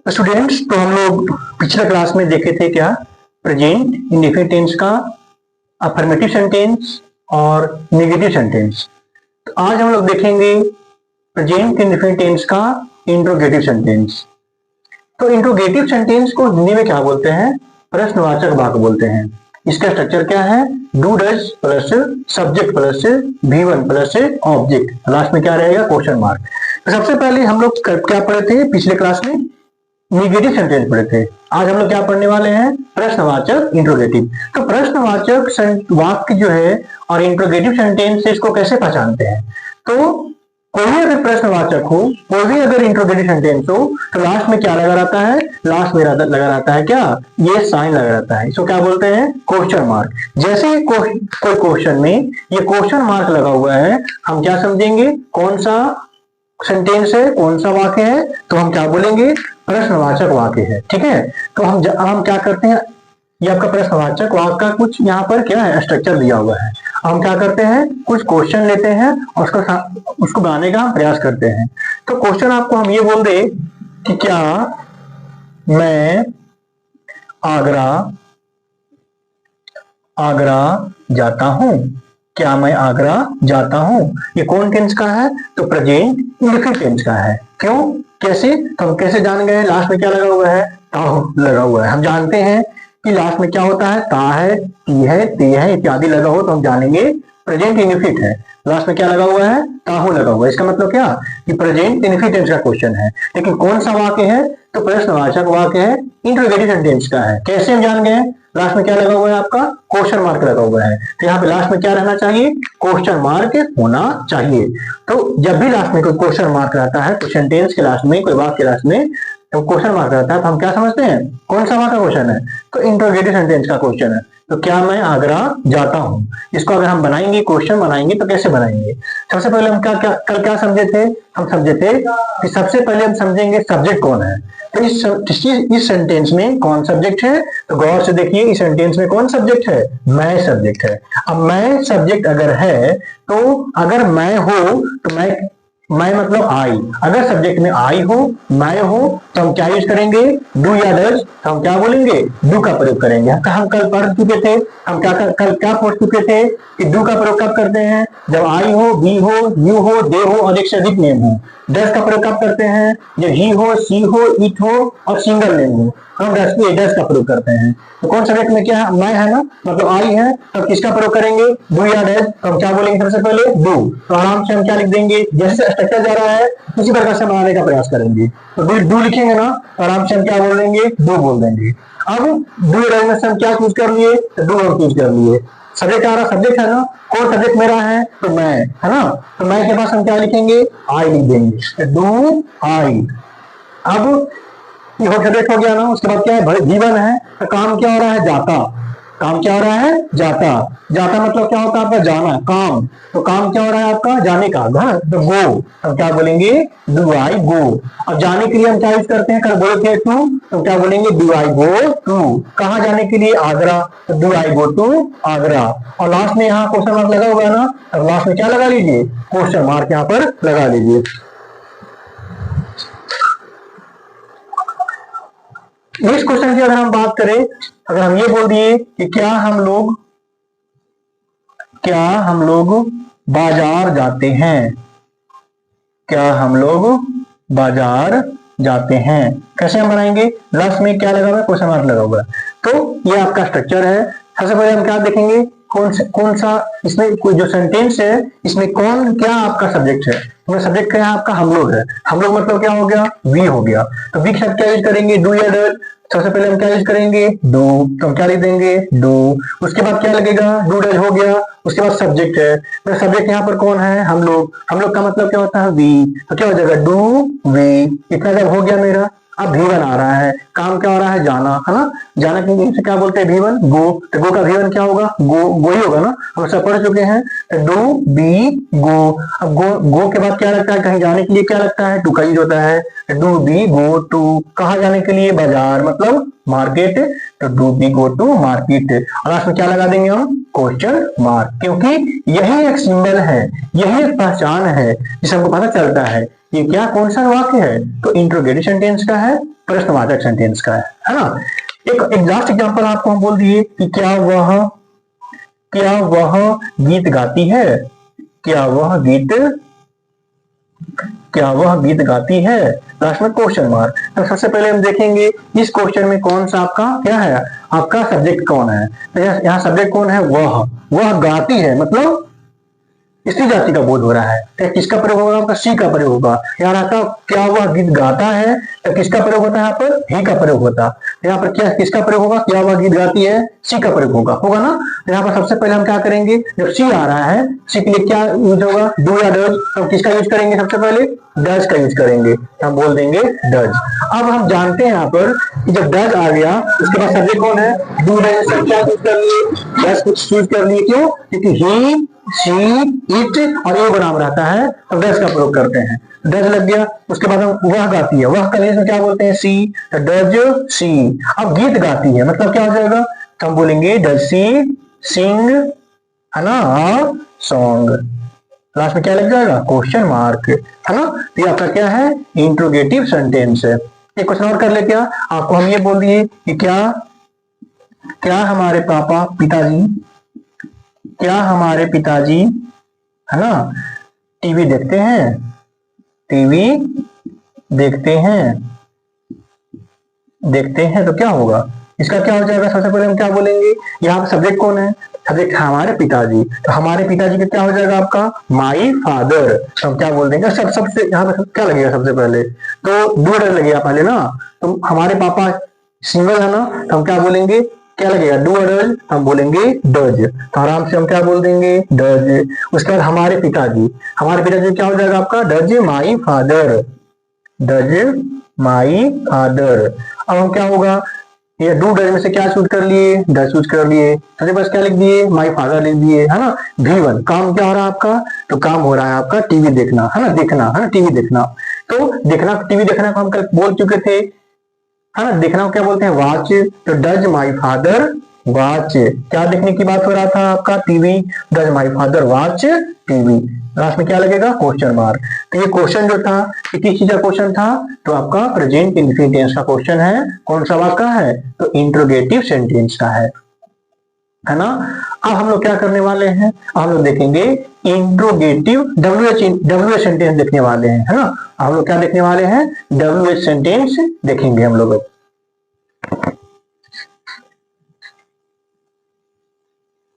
Students, तो हम लोग पिछले क्लास में देखे थे क्या, प्रेजेंट इंडेफिनिट टेंस का अफर्मेटिव सेंटेंस और नेगेटिव सेंटेंस। तो आज हम लोग देखेंगे प्रेजेंट इंडेफिनिट टेंस का इंट्रोगेटिव सेंटेंस। तो इंट्रोगेटिव सेंटेंस को हिंदी में क्या बोलते हैं? प्रश्नवाचक वाक्य बोलते हैं। इसका स्ट्रक्चर क्या है? Do does plus subject plus V1 plus object, last में क्या रहेगा? Question mark. तो सबसे पहले हम लोग क्या पढ़े थे पिछले क्लास में? नेगेटिव सेंटेंस पढ़े थे। आज हम लोग क्या पढ़ने वाले हैं? प्रश्नवाचक इंट्रोगेटिव। तो प्रश्नवाचक वाक्य जो है और इंट्रोगेटिव सेंटेंस से इसको कैसे पहचानते हैं? तो कोई भी अगर प्रश्नवाचक हो, कोई भी अगर इंट्रोगेटिव सेंटेंस हो, तो लास्ट में क्या लगा रहता है? लास्ट में लगा रहता है क्या? ये साइन लगा रहता है। इसको क्या बोलते हैं? Question mark. जैसे ही कोई क्वेश्चन में ये क्वेश्चन मार्क लगा हुआ है, हम क्या समझेंगे? कौन सा सेंटेंस है, कौन सा वाक्य है? तो हम क्या बोलेंगे? प्रश्नवाचक वाक्य है। ठीक है। तो हम क्या करते हैं, ये आपका प्रश्नवाचक वाक्य का कुछ यहाँ पर क्या है? स्ट्रक्चर दिया हुआ है। हम क्या करते हैं? कुछ क्वेश्चन लेते हैं और उसको बनाने का हम प्रयास करते हैं। तो क्वेश्चन आपको हम ये बोल दे कि क्या मैं आगरा जाता हूं? क्या मैं आगरा जाता हूं? ये कौन टेंस का है? तो प्रेजेंट इंडेफिनिट टेंस का है। क्यों? कैसे? तो हम कैसे जान गए? लास्ट में क्या लगा हुआ है? ता लगा हुआ है। हम जानते हैं कि लास्ट में क्या होता है? ता है, ती है, ते है इत्यादि लगा हो तो हम जानेंगे प्रेजेंट इंडेफिनिट है। लास्ट में क्या लगा हुआ है? ताहू लगा हुआ है। इसका मतलब क्या? कि प्रेजेंट इंडेफिनिट टेंस का क्वेश्चन है। लेकिन कौन सा वाक्य है? तो प्रश्नवाचक वाक्य है, इंट्रोगेटिव सेंटेंस का है। कैसे हम जान गए? लास्ट में क्या लगा हुआ है? आपका क्वेश्चन मार्क लगा हुआ है। तो यहाँ पे लास्ट में क्या रहना चाहिए? क्वेश्चन मार्क होना चाहिए। तो जब भी लास्ट में कोई क्वेश्चन मार्क रहता है, कोई सेंटेंस के लास्ट में, कोई वाक्य के लास्ट में तो क्वेश्चन मार्क रहता है, तो हम क्या समझते हैं? कौन सा वाक्य क्वेश्चन है? तो इंट्रोगेटिव सेंटेंस का क्वेश्चन है। तो क्या मैं आगरा जाता हूं, इसको अगर हम बनाएंगे, क्वेश्चन बनाएंगे, तो कैसे बनाएंगे? सबसे पहले हम कल क्या समझे थे? हम समझे थे कि सबसे पहले हम समझेंगे सब्जेक्ट कौन है। तो इस सेंटेंस में कौन सब्जेक्ट है? तो गौर से देखिए, इस सेंटेंस में कौन सब्जेक्ट है? मैं सब्जेक्ट है। अब मैं सब्जेक्ट अगर है, तो अगर मैं हो तो मैं मतलब आई। अगर सब्जेक्ट में आई हो, मैं हो, तो हम क्या यूज करेंगे? डू या डज। तो हम क्या बोलेंगे? डू का प्रयोग करेंगे। हम कल पढ़ चुके थे, हम कल क्या पढ़ चुके थे कि डू का प्रयोग कब करते हैं? जब आई हो, बी हो, यू हो, दे हो और एक से अधिक नेम हो। डज का प्रयोग कब करते हैं? जब ही हो, सी हो, इट हो और सिंगल नेम हो, हम डज का प्रयोग करते हैं। तो कौन सब्जेक्ट में क्या है? मैं है ना, मतलब आई है। तो किसका प्रयोग करेंगे? डू या डज। तो हम क्या बोलेंगे? सबसे पहले डू। तो आराम से हम क्या लिख देंगे? जैसे स्ट्रक्चर जा रहा है उसी प्रकार से बनाने का प्रयास करेंगे। तो डू लिखेंगे ना, तो आराम से हम क्या बोल देंगे? डू बोल देंगे। अब डू रहने से हम क्या चूज कर लिए? तो डू हम चूज कर लिए। सब्जेक्ट आ रहा, सब्जेक्ट है ना, कौन सब्जेक्ट मेरा है? तो मैं है ना। तो मैं के पास हम क्या लिखेंगे? आई लिख देंगे। Do I. अब ये सब्जेक्ट हो गया ना, उसके बाद क्या है? जीवन है। तो काम क्या हो रहा है? जाता। काम क्या हो रहा है? जाता। जाता मतलब क्या होता है आपका? जाना, काम। तो काम क्या हो रहा है आपका? जाने का, घर। तो गो, तो क्या बोलेंगे? डू आई गो। अब जाने के लिए हम क्या यूज करते हैं? कल बोले थे टू, तो क्या बोलेंगे? Do I go to. कहाँ जाने के लिए? आगरा। तो do I go to Agra. और लास्ट में यहाँ क्वेश्चन मार्क लगा हुआ है ना, तो लास्ट में क्या लगा लीजिए? क्वेश्चन मार्क यहाँ पर लगा लीजिए। इस क्वेश्चन की अगर हम बात करें, अगर हम ये बोल दिए कि क्या हम लोग बाजार जाते हैं? क्या हम लोग बाजार जाते हैं? कैसे हम बनाएंगे? लास्ट में क्या लगा हुआ है? क्वेश्चन मार्क लगा हुआ है। तो ये आपका स्ट्रक्चर है। सबसे पहले हम क्या देखेंगे? कौन सा इसमें कोई जो सेंटेंस है, इसमें कौन क्या आपका सब्जेक्ट है? तो सब्जेक्ट क्या है आपका? हम लोग है। हम लोग मतलब क्या हो गया? वी हो गया। तो वी के साथ क्या यूज करेंगे? डू या डज। सबसे पहले हम क्या यूज करेंगे? डू। तो हम क्या लिख देंगे? डू। उसके बाद क्या लगेगा? डू डज हो गया। उसके बाद सब्जेक्ट है, तो सब्जेक्ट यहाँ पर कौन है? हम लोग। हम लोग का मतलब क्या होता है? वी। तो क्या हो जाएगा? Do we. इतना जब हो गया मेरा, अब V1 आ रहा है। काम क्या हो रहा है? जाना, है ना। जाना के इंग्लिश से क्या बोलते हैं? V1 गो। तो गो का V1 क्या होगा? गो ही होगा ना, हम सब पढ़ चुके हैं। तो डू बी गो। अब गो के बाद क्या लगता है? कहीं जाने के लिए क्या लगता है? टू का यूज होता है। Do we go to. कहाँ जाने के लिए? बाजार मतलब मार्केट। तो do we go to market. और लास्ट में क्या लगा देंगे हम? Question mark. क्योंकि यही एक सिंबल है, यही एक पहचान है जिससे हमको पता चलता है ये क्या कौन सा वाक्य है? तो इंट्रोगेटिव सेंटेंस का है, प्रश्नवाचक सेंटेंस का है ना। एक लास्ट एग्जांपल आपको हम बोल दिए कि क्या वह गीत गाती है? क्या वह गीत गाती है? लास्ट में क्वेश्चन मार्क। तो सबसे पहले हम देखेंगे इस क्वेश्चन में कौन सा आपका क्या है, आपका सब्जेक्ट कौन है। तो यहाँ सब्जेक्ट कौन है? वह गाती है, मतलब स्त्री जाति का बोध हो रहा है। तो किसका प्रयोग होगा? आपका सी का प्रयोग होगा। यहाँ आता क्या वह गीत गाता है, तो किसका प्रयोग होता है? यहाँ पर ही का प्रयोग होता है। यहाँ पर क्या किसका प्रयोग होगा? क्या वह गीत गाती है, सी का प्रयोग होगा ना। तो यहाँ पर सबसे पहले हम क्या करेंगे, जब सी आ रहा है, सी के लिए क्या यूज होगा? डू या डज। तो किसका यूज करेंगे? सबसे पहले डज का यूज करेंगे, हम बोल देंगे डज। अब हम जानते हैं यहाँ पर कि जब डज आ गया उसके बाद सब्जेक्ट कौन है? डू डज क्या यूज कर लिए? डज कुछ यूज कर लिए। क्यों? क्योंकि ही, शी, इट और ए नाम रहता है तो डज का प्रयोग करते हैं। डज लग गया। उसके बाद हम वह गाती है, वह कलेश में क्या बोलते हैं? सी। तो डज सी। अब गीत गाती है मतलब क्या हो जाएगा? तो हम बोलेंगे डज सी सिंग, है ना, सॉन्ग। लास्ट में क्या लग जाएगा? क्वेश्चन मार्क, है ना। तो ये आपका क्या है? इंट्रोगेटिव सेंटेंस है। एक क्वेश्चन और कर ले। क्या आपको हम ये बोल दिए कि क्या हमारे पिताजी, है ना, टीवी देखते हैं तो क्या होगा? इसका क्या हो जाएगा? सबसे पहले हम क्या बोलेंगे, यहाँ सब्जेक्ट कौन है? सब्जेक्ट हमारे पिताजी। तो हमारे पिताजी का क्या हो जाएगा आपका? My father. तो हम क्या बोल देंगे? सबसे यहाँ पे क्या लगेगा? सबसे पहले तो डू लगेगा पहले ना। तो हमारे पापा सिंगल है ना, तो हम क्या बोलेंगे? क्या लगेगा? डू डज, हम बोलेंगे डज। तो आराम से हम क्या बोल देंगे? डज। उसके बाद हमारे पिताजी क्या हो जाएगा आपका? डज माई फादर, अब हम क्या होगा? ये डू डज में से क्या चूज कर लिए? डज चूज कर लिए। तो बस क्या लिख दिए? माई फादर लिख दिए, है ना। V1 काम क्या हो रहा है आपका? तो काम हो रहा है आपका टीवी देखना, है ना, टीवी देखना। तो टीवी देखना को हम कल बोल चुके थे, है ना। देखना को क्या बोलते हैं? वॉच। तो डज माई फादर वॉच, क्या देखने की बात हो रहा था आपका? TV. Does my father watch TV. Last में क्या लगेगा? Question mark. तो ये क्वेश्चन जो था ये किस चीज का क्वेश्चन था? तो आपका प्रेजेंट इंडेफिनिट टेंस का क्वेश्चन है। कौन सा वाक्य है? तो इंट्रोगेटिव सेंटेंस का है ना। अब हम लोग क्या करने वाले हैं? हम लोग देखेंगे इंट्रोगेटिव WH सेंटेंस देखने वाले हैं, है ना। हम लोग क्या देखने वाले हैं? WH सेंटेंस देखेंगे हम लोग।